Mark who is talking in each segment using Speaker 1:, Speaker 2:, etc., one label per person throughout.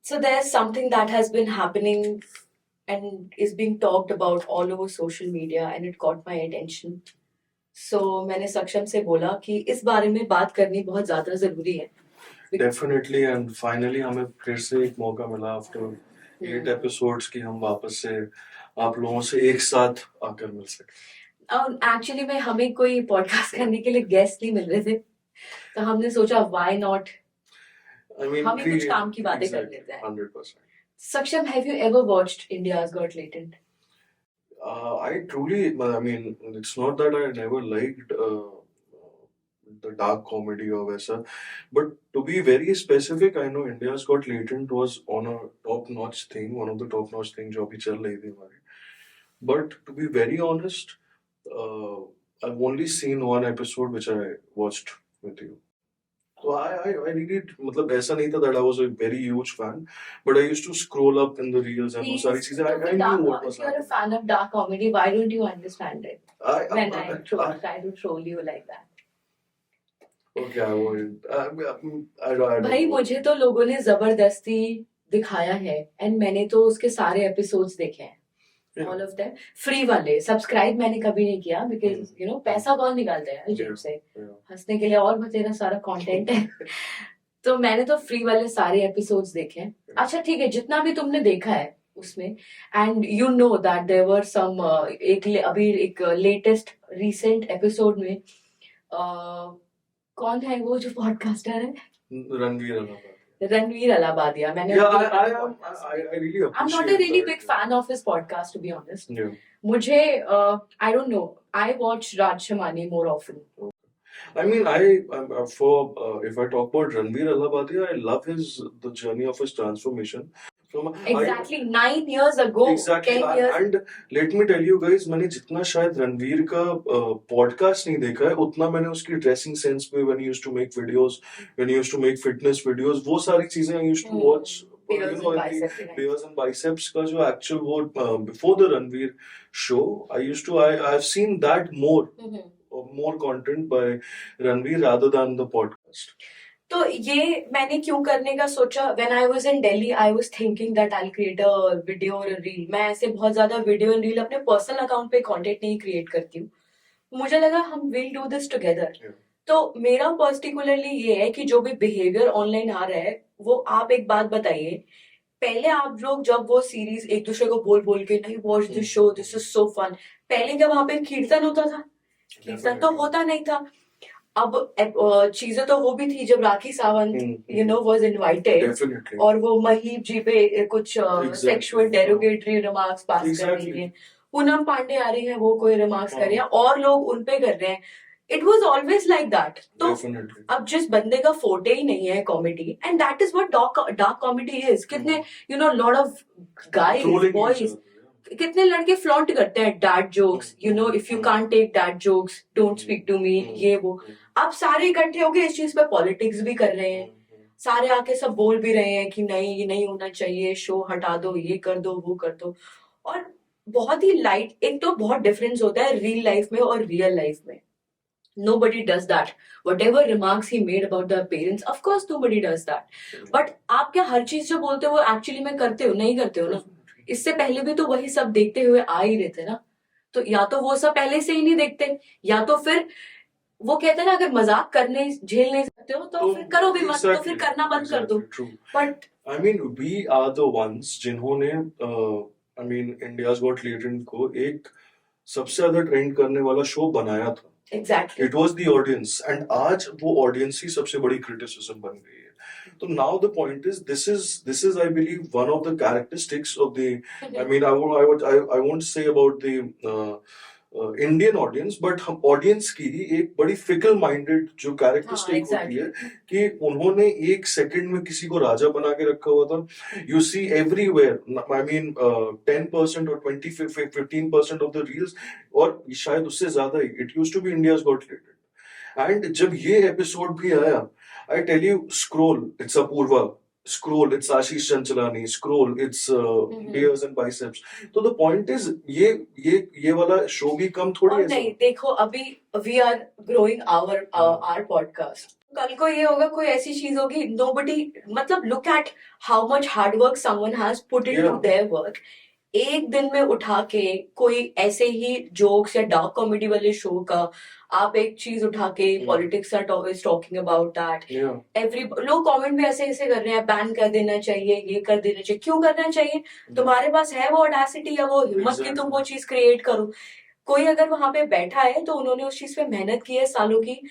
Speaker 1: So there's something that has been happening and is being talked about all over social media and it caught my attention. So मैंने सक्षम से बोला कि इस बारे में बात करनी बहुत ज़्यादा ज़रूरी है.
Speaker 2: डेफिनेटली एंड फाइनली हमें फिर से एक मौका मिला आफ्टर 8 एपिसोड्स की हम वापस से आप लोगों से एक साथ आकर मिल सके.
Speaker 1: एक्चुअली में हमें कोई पॉडकास्ट करने के लिए गेस्ट नहीं मिल रहे थे, तो हमने सोचा व्हाई नॉट हम ही कुछ काम की बातें कर लेते हैं.
Speaker 2: 100%.
Speaker 1: Saksham, have you ever watched India's Got Talent?
Speaker 2: I mean, it's not that I never liked the dark comedy or वैसा, but to be very specific, I know India's Got Latent was on a top-notch thing, one of the top-notch things जो अभी चल रही थी हमारी. But to be very honest, I've only seen one episode which I watched with you. So I really मतलब ऐसा नहीं था that I was a very huge fan, but I used to scroll up in the reels and वो सारी चीजें I knew what was
Speaker 1: If you're a
Speaker 2: happening.
Speaker 1: fan of dark comedy, why don't you understand it when I try to troll you like that?
Speaker 2: Okay, I won't. I don't
Speaker 1: भाई
Speaker 2: know.
Speaker 1: मुझे तो लोगों ने जबरदस्ती दिखाया है and मैंने तो उसके सारे एपिसोड्स देखे हैं.
Speaker 2: Yeah.
Speaker 1: All of them free वाले. सब्सक्राइब मैंने कभी नहीं किया because you know पैसा कौन निकालता है जेब से.
Speaker 2: Yeah.
Speaker 1: हंसने के लिए और बतेरा सारा कंटेंट है. तो मैंने तो फ्री वाले सारे एपिसोड्स देखे हैं. अच्छा ठीक है, जितना भी तुमने देखा है उसमें and you know that there were some अभी एक लेटेस्ट रीसेंट एपिसोड में कौन है वो जो पॉडकास्टर है?
Speaker 2: रणवीर अलाहाबादी.
Speaker 1: रणवीर अलाहाबादिया. मैंने
Speaker 2: Yeah, I really appreciate.
Speaker 1: I'm not a really
Speaker 2: that.
Speaker 1: big fan of his podcast, to be honest.
Speaker 2: Yeah.
Speaker 1: मुझे I don't know. I watch Raj Shamani more often.
Speaker 2: I mean, if I talk about Ranveer Allahabadiya, I love the journey of his transformation.
Speaker 1: Exactly 9 years ago,
Speaker 2: Exactly.
Speaker 1: 10 years.
Speaker 2: And let me tell you guys, मैंने जितना शायद रणवीर का podcast नहीं देखा है, उतना मैंने उसकी ड्रेसिंग सेंस पे when he used to make videos, when he used to make fitness videos, वो सारी चीजें I used to watch.
Speaker 1: Beers and biceps.
Speaker 2: Beers and biceps का जो actual वो before the Ranveer show, I've seen that more. More content by Ranveer rather than the podcast.
Speaker 1: तो ये मैंने क्यों करने का सोचा? When I was in Delhi, I was thinking that I'll create a video or a reel. मैं ऐसे बहुत ज्यादा वीडियो एंड रील अपने पर्सनल अकाउंट पे कंटेंट नहीं क्रिएट करती हूँ. मुझे लगा हम विल डू दिस टुगेदर. तो मेरा पर्टिकुलरली ये है कि जो भी बिहेवियर ऑनलाइन आ रहा है वो आप एक बात बताइए. पहले आप लोग जब वो सीरीज एक दूसरे को बोल बोल के नहीं watch this show, this is so fun. पहले क्या वहां पे कीर्तन होता था? कीर्तन तो होता नहीं था. अब चीजें तो वो भी थी जब Rakhi Sawant you know was invited और वो महीप जी पे कुछ सेक्सुअल डेरोगेटरी रिमार्क्स पास कर रही है. पूनम पांडे आ रही है, वो कोई रिमार्क्स कर रही है और लोग उन पे कर रहे हैं. It was always like that. तो अब जिस बंदे का फोटे ही नहीं है comedy and that is what dark comedy is. कितने you know lot of guys boys कितने लड़के फ्लॉन्ट करते हैं dad jokes. You know if you can't take dad jokes don't speak to me, ये वो. अब सारे इकट्ठे हो गए इस चीज पे पॉलिटिक्स भी कर रहे हैं. सारे आके सब बोल भी रहे हैं कि नहीं ये नहीं होना चाहिए, शो हटा दो, ये कर दो, वो कर दो. और बहुत ही लाइट. एक तो बहुत डिफरेंस होता है रियल लाइफ में और रियल लाइफ में. Nobody does that. Whatever remarks he made about the parents, of course nobody does that. But आप क्या हर चीज जो बोलते हो वो एक्चुअली में करते हो? नहीं करते हो ना. इससे पहले भी तो वही सब देखते हुए आ ही रहे थे ना. तो या तो वो सब पहले से ही नहीं देखते, या तो फिर वो कहते हैं ना अगर मजाक करने झेल नहीं सकते हो तो फिर करो भी मत. तो फिर करना बंद कर दो. But
Speaker 2: I mean, we are the ones जिन्होंने I mean India's Got Talent को एक सबसे ज्यादा ट्रेंड करने वाला शो बनाया था.
Speaker 1: Exactly.
Speaker 2: It was the audience, and आज वो audience ही सबसे बड़ी criticism बन गई है. So now the point is, this is I believe one of the characteristics of the. I mean, I won't say about the Indian audience, but हम audience की ही एक बड़ी fickle minded जो characteristic होती है कि उन्होंने एक second में किसी को राजा बना के रखा हुआ था. You see everywhere. I mean, 10% or 15% of the reels, और शायद उससे ज्यादा ही. It used to be India's Got Talent. And जब ये episode भी आया, I tell you, scroll, it's Apurva. Scroll, it's Ashish Chanchalani. Scroll, it's Beers and Biceps. So the point is, ये वाला show भी कम थोड़ी है.
Speaker 1: नहीं देखो अभी we are growing our podcast. कल को ये होगा, कोई ऐसी चीज होगी, nobody, मतलब look at how much hard work someone has put into
Speaker 2: Yeah.
Speaker 1: their work. एक दिन में उठा के कोई ऐसे ही जोक्स या डार्क कॉमेडी वाले शो का आप एक चीज उठा के politics is talking about that,
Speaker 2: Yeah.
Speaker 1: Every लोग कमेंट में ऐसे ऐसे कर रहे हैं, बैन कर देना चाहिए, ये कर देना चाहिए। क्यों करना चाहिए? तुम्हारे पास है वो ऑडेसिटी या वो हिम्मत कि तुम वो
Speaker 2: Exactly.
Speaker 1: चीज क्रिएट करो? कोई अगर वहां पे बैठा है तो उन्होंने उस चीज पे मेहनत की है सालों की।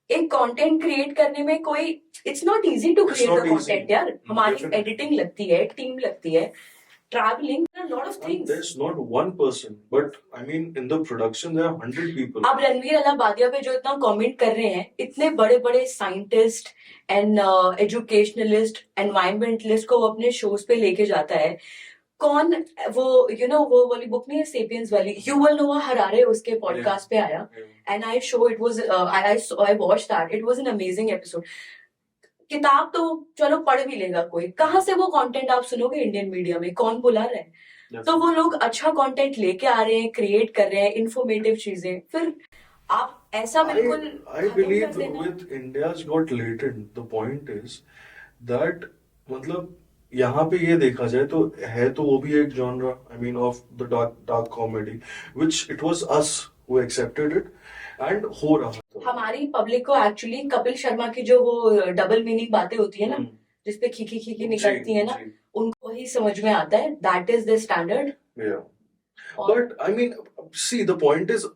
Speaker 1: एक कंटेंट क्रिएट करने में कोई, it's not easy to
Speaker 2: It's
Speaker 1: create
Speaker 2: not
Speaker 1: the
Speaker 2: easy.
Speaker 1: Content यार। हमारी
Speaker 2: Definitely.
Speaker 1: एडिटिंग लगती है, टीम लगती है, travelling, lot of
Speaker 2: And
Speaker 1: things.
Speaker 2: there's not one person, but I mean, in the production, there are 100 people.
Speaker 1: अब रणवीर अलाहाबादिया पे जो इतना कमेंट कर रहे हैं, इतने बड़े बड़े साइंटिस्ट एंड एजुकेशनलिस्ट, एनवायरमेंटलिस्ट को वो अपने शोज पे लेके जाता है। कौन वो वो वाली बुक नहीं है सेपियंस वाली, युवल नोआ हरारे उसके पॉडकास्ट पे आया,
Speaker 2: Yeah.
Speaker 1: And I show it was I watch that, it was an amazing episode. किताब तो चलो पढ़ भी लेगा कोई, कहाँ से वो कंटेंट आप सुनोगे इंडियन मीडिया में? कौन बुला रहा है? तो वो लोग अच्छा कंटेंट लेके आ रहे हैं, क्रिएट कर रहे हैं इंफॉर्मेटिव चीजें, फिर आप ऐसा बिल्कुल
Speaker 2: I
Speaker 1: खत्म कर
Speaker 2: believe
Speaker 1: देना।
Speaker 2: with India's Got Latent, the point is that मतलब यहाँ पे ये देखा जाए तो है तो वो भी एक genre, I mean, of the dark comedy, which it was us who accepted it and हो रहा था।
Speaker 1: हमारी पब्लिक को एक्चुअली कपिल शर्मा की जो वो डबल मीनिंग बातें होती है ना,
Speaker 2: हम्म,
Speaker 1: जिसपे खीखी खीखी
Speaker 2: जी
Speaker 1: निकलती है ना,
Speaker 2: जी
Speaker 1: उनको ही समझ में आता है, that is the standard.
Speaker 2: yeah. But I mean, see, the point is,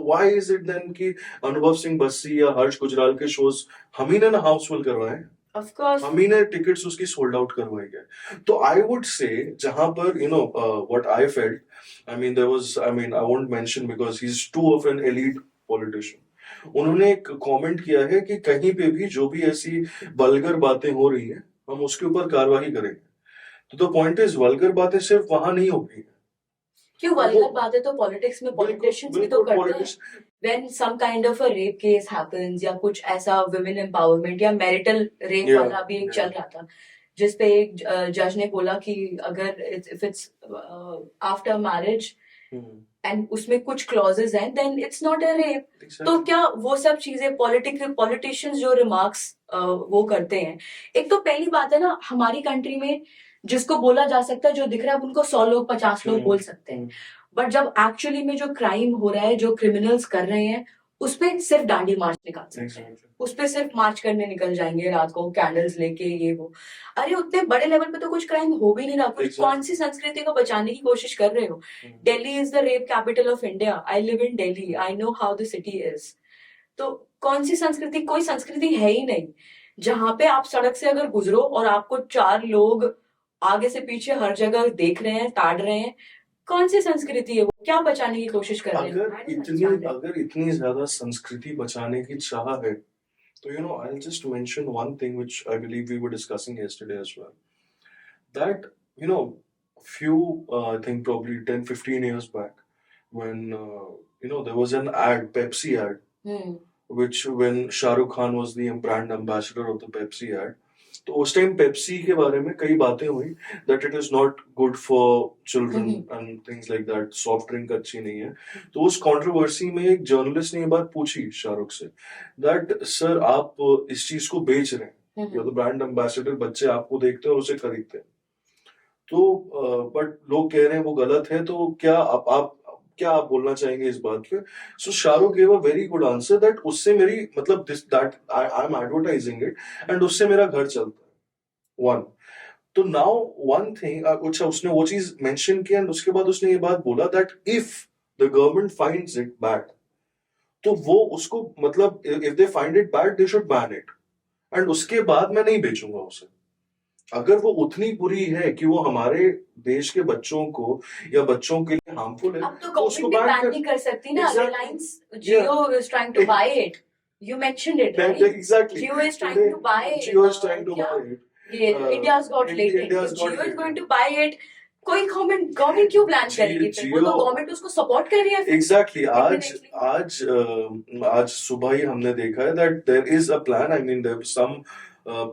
Speaker 2: why is it then कि अनुभव सिंह बस्सी या हर्ष गुजराल के shows हम ही ने ना हाउसफुल करवाए,
Speaker 1: ऑफ कोर्स
Speaker 2: हम ही ने टिकट्स उसकी सोल्ड आउट करवाई है। तो आई वुड से जहां पर what I felt, I mean there was, I mean I won't mention because he is to of an elite politician, उन्होंने एक कमेंट किया है कि कहीं पे भी जो भी ऐसी वल्गर बातें हो रही हैं हम उसके ऊपर कार्रवाई करेंगे। तो द पॉइंट इज वल्गर बातें सिर्फ वहां नहीं होगी,
Speaker 1: क्यों वल्गर बातें तो पॉलिटिक्स में
Speaker 2: बिल्कुल
Speaker 1: पॉलिटिशियंस भी तो
Speaker 2: बिल्कुल
Speaker 1: करते हैं।
Speaker 2: Politics,
Speaker 1: when some kind of a rape case happens या कुछ ऐसा women empowerment या marital rape
Speaker 2: Yeah,
Speaker 1: वाला भी एक
Speaker 2: yeah.
Speaker 1: चल रहा था, जिसपे एक जज ने बोला कि अगर if it's after marriage and उसमें कुछ clauses हैं then it's not a rape। तो
Speaker 2: exactly.
Speaker 1: क्या वो सब चीजें पॉलिटिशियंस जो रिमार्क्स वो करते हैं, एक तो पहली बात है ना, हमारी कंट्री में जिसको बोला जा सकता है, जो दिख रहा है उनको 100 लोग 50 लोग बोल सकते हैं, बट जब एक्चुअली में जो क्राइम हो रहा है, जो क्रिमिनल्स कर रहे हैं, उस पे सिर्फ डांडी मार्च निकाल सकते हैं,
Speaker 2: Exactly.
Speaker 1: उस पे सिर्फ मार्च करने निकल जाएंगे रात को कैंडल्स लेके, ये वो। अरे उतने बड़े लेवल पे तो कुछ क्राइम हो भी नहीं रहा, कुछ
Speaker 2: Exactly.
Speaker 1: कौन सी संस्कृति को बचाने की कोशिश कर रहे हो? Delhi is the rape capital of India, I live in Delhi, I know how the city is. तो कौन सी संस्कृति? कोई संस्कृति है ही नहीं जहां पे आप सड़क से अगर गुजरो और आपको 4 लोग आगे से पीछे हर जगह देख रहे हैं, ताड़ रहे हैं। कौन सी संस्कृति है वो? क्या बचाने की कोशिश कर रहे हैं?
Speaker 2: अगर इतनी ज्यादा संस्कृति बचाने की चाह है तो I'll just mention one thing which I believe we were discussing yesterday as well, that few I think probably 10-15 years back when there was an ad, Pepsi ad, which when Shah Rukh Khan was the brand ambassador of the Pepsi ad, तो उस time Pepsi के बारे में कई बातें हुई that it is not good for children and things like that, soft drink अच्छी नहीं है। तो उस कंट्रोवर्सी में एक जर्नलिस्ट ने ये बात पूछी शाहरुख से, that सर आप इस चीज को बेच रहे हैं, you are the brand ambassador, बच्चे आपको देखते हैं और उसे खरीदते हैं, तो बट लोग कह रहे हैं वो गलत है, तो क्या आप बोलना चाहेंगे इस बात पे? So Shahrukh gave a very good answer that उससे मेरी मतलब this that I am advertising it and उससे मेरा घर चलता है, वन। तो नाउ वन थिंग, अच्छा उसने वो चीज मेंशन किया एंड उसके बाद उसने ये बात बोला that if the government finds it bad, तो वो उसको मतलब if they find it bad they should ban it, and उसके बाद मैं नहीं बेचूंगा उसे। अगर वो उतनी बुरी है कि वो हमारे देश के बच्चों को या बच्चों के लिए हार्मफुल है,
Speaker 1: अब तो
Speaker 2: उसको
Speaker 1: गवर्नमेंट
Speaker 2: बैन
Speaker 1: भी बैन नहीं कर सकती ना।
Speaker 2: Exactly.
Speaker 1: Reliance Jio is trying to buy it, you mentioned it right?
Speaker 2: Exactly.
Speaker 1: Jio is trying to buy
Speaker 2: Jio is trying to buy it.
Speaker 1: ये India's got latent,
Speaker 2: India's got
Speaker 1: Jio is
Speaker 2: latent.
Speaker 1: Going to buy it. कोई government क्यों plan करेगी फिर? वो तो
Speaker 2: Jio-
Speaker 1: government उसको support कर रही है फिर।
Speaker 2: Exactly.
Speaker 1: Definitely.
Speaker 2: आज सुबह ही हमने देखा है that there is a plan. I mean, there was some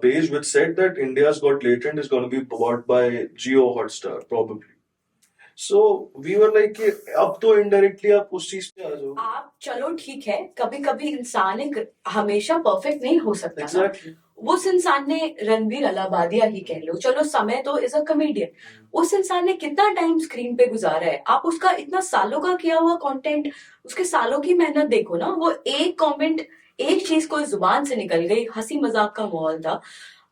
Speaker 2: page which said that India's Got Latent is going to be bought by Jio Hotstar probably. So we were like कि अब तो indirectly आप उस चीज पे आ जाओ.
Speaker 1: आप चलो ठीक है, कभी कभी इंसान एक हमेशा परफेक्ट नहीं हो सकता ना.
Speaker 2: Exactly.
Speaker 1: उस इंसान ने रणवीर अलाहाबादिया ही कह लो, चलो समय तो इज अ कमेडियन, उस इंसान ने कितना टाइम स्क्रीन पे गुजारा है. आप उसका इतना सालों का किया हुआ कंटेंट, उसके सालों की मेहनत देखो ना. वो एक कमेंट, एक चीज को जुबान से निकल गई, हंसी मजाक का माहौल था,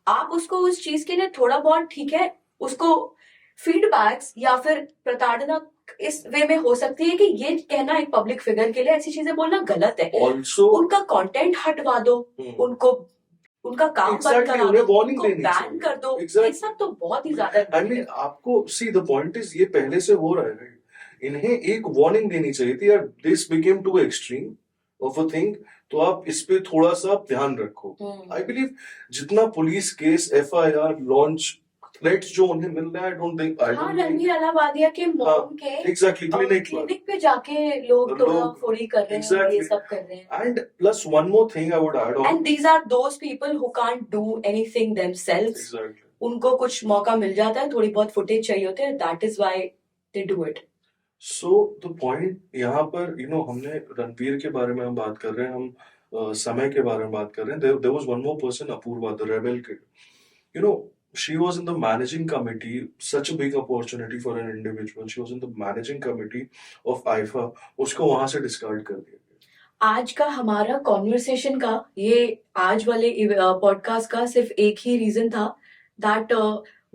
Speaker 1: आप उसको उस चीज के लिए थोड़ा बहुत ठीक है, उसको फीडबैक्स या फिर प्रताड़ना इस वे में हो सकती है कि ये कहना एक पब्लिक फिगर के लिए ऐसी चीजें बोलना गलत है.
Speaker 2: Also,
Speaker 1: उनका कंटेंट हटवा दो, उनको उनका काम बंद
Speaker 2: exactly,
Speaker 1: करा
Speaker 2: उन्हें
Speaker 1: दो,
Speaker 2: warning
Speaker 1: उनको
Speaker 2: देनी
Speaker 1: बैन
Speaker 2: चाहिए.
Speaker 1: कर दो.
Speaker 2: Exactly.
Speaker 1: ये सब तो बहुत ही ज्यादा
Speaker 2: I mean, आपको see the point is ये पहले से हो रहा है, right? इन्हें एक वार्निंग देनी चाहिए थी यार, this became too extreme of a thing, तो आप इस पे थोड़ा सा ध्यान रखो. I believe जितना police case FIR launch threats जो उन्हें मिल रहा है, I don't think
Speaker 1: हाँ, रणवीर अलाहाबादिया के मॉम के
Speaker 2: exactly
Speaker 1: क्लिनिक पे जाके लोग तोड़ा फोड़ी कर रहे हैं,
Speaker 2: exactly.
Speaker 1: ये सब कर रहे हैं.
Speaker 2: And plus one more thing I would add on.
Speaker 1: And these are those people who can't do anything themselves.
Speaker 2: Exactly.
Speaker 1: उनको कुछ मौका मिल जाता है, थोड़ी बहुत फुटेज चाहिए होते हैं, that is why they do it.
Speaker 2: So the point यहाँ पर हमने रणवीर के बारे में हम बात कर रहे हैं, हम समय के बारे में बात कर रहे हैं. There was one more person, Apoorva, the rebel kid. She was in the managing committee, such a big opportunity for an individual. She was in the managing committee of IFA. उसको वहां से डिस्कार्ड कर दिया गया.
Speaker 1: आज का हमारा कॉन्वर्सेशन का, ये आज वाले पॉडकास्ट का सिर्फ एक ही रीजन था, that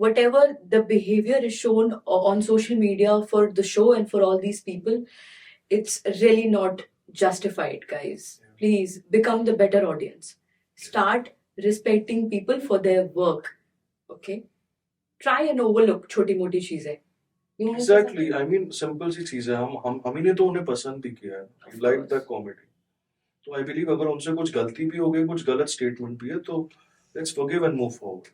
Speaker 1: whatever the behavior is shown on social media for the show and for all these people, it's really not justified, guys. Please become the better audience. Start respecting people for their work. Okay? Try and overlook छोटी मोटी चीजें.
Speaker 2: Exactly. I mean, simple सी चीज है. हम ही ने तो उन्हें पसंद भी किया है. We like that comedy. तो I believe अगर उनसे कुछ गलती भी हो गई, कुछ गलत स्टेटमेंट भी है, तो let's forgive and move forward.